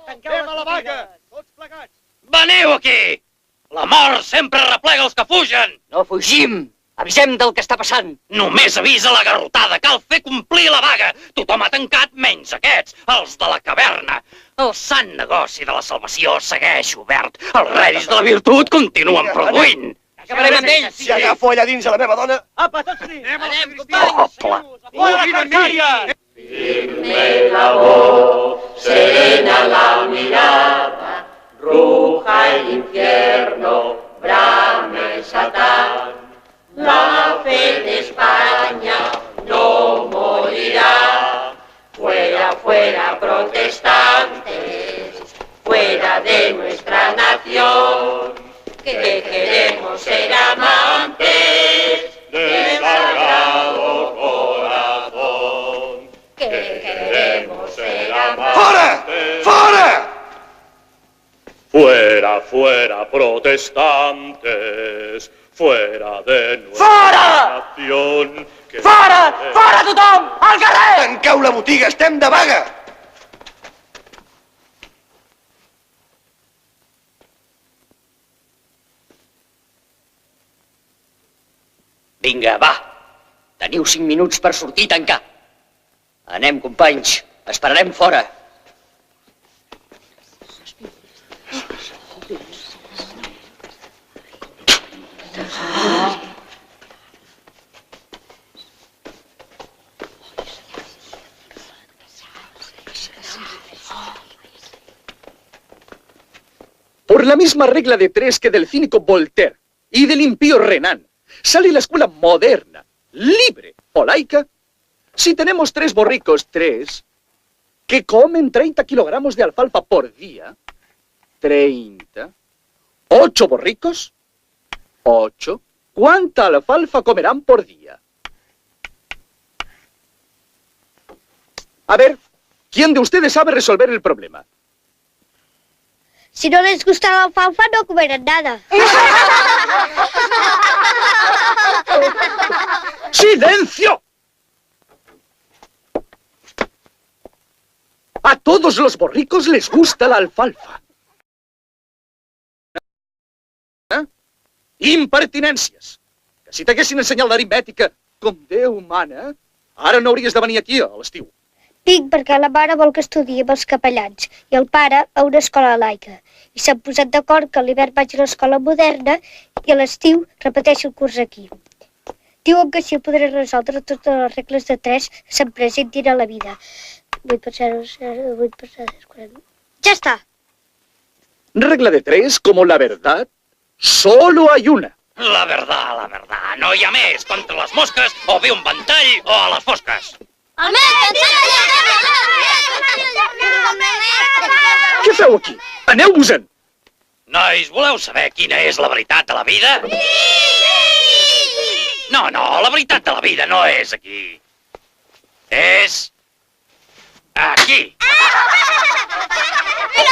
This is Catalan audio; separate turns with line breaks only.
Anem a la vaga! Tots plegats!
Veniu aquí! La mort sempre replega els que fugen!
No fugim! Avisem del que està passant.
Només avisa la garrotada, cal fer complir la vaga. Tothom ha tancat menys aquests, els de la caverna. El sant negoci de la salvació segueix obert. Els reis de la virtut continuen produint.
Acabarem amb ells.
Si agafo allà dins a la meva dona...
Apa, tots dins!
Anem,
Hola.
Fora la cancària!
Firme la voz, serena la mirada, ruja el infierno, brame Satán. La fe de España no morirá. Fuera, fuera, protestantes, fuera de nuestra nación, que queremos ser amantes del sagrado corazón. Que queremos ser amantes.
Fora! Fora!
Fuera, fuera, protestantes, fuera de nuestra nación.
Fora! Fora tothom! Al carrer!
Tanqueu la botiga, estem de vaga!
Vinga, va. Teniu 5 minuts per sortir i tancar. Anem, companys. Esperarem fora.
Por la misma regla de 3 que del cínico Voltaire y del impío Renan, sale la escuela moderna, libre o laica, si tenemos 3 borricos, 3, que comen 30 kilogramos de alfalfa por día, 30, 8 borricos, 8, ¿cuánta alfalfa comerán por día? A ver, ¿quién de ustedes sabe resolver el problema?
Si no les gusta la alfalfa, no comerán nada.
¡Silencio! A todos los borricos les gusta la alfalfa. ¿Eh? Impertinències! Que si t'haguessin ensenyat l'aritmètica com Déu mana, ara no hauries de venir aquí a l'estiu.
Vinc perquè la mare vol que estudi amb els capellans i el pare a una escola laica. I s'han posat d'acord que a l'hivern vaig a l'escola moderna i a l'estiu repeteixo el curs aquí. Diuen que així podré resoldre totes les regles de 3 que se'm presentin a la vida. 8 per 0, 0, 8 per 0, 40... Ja està!
Regla de 3, como la verdad, solo hay una.
La verdad, no hi ha més contra les mosques, o bé un ventall o a les fosques.
El mestre!
Què feu aquí? Aneu-vos-en!
Nois, voleu saber quina és la veritat de la vida? No, la veritat de la vida no és aquí. És... aquí.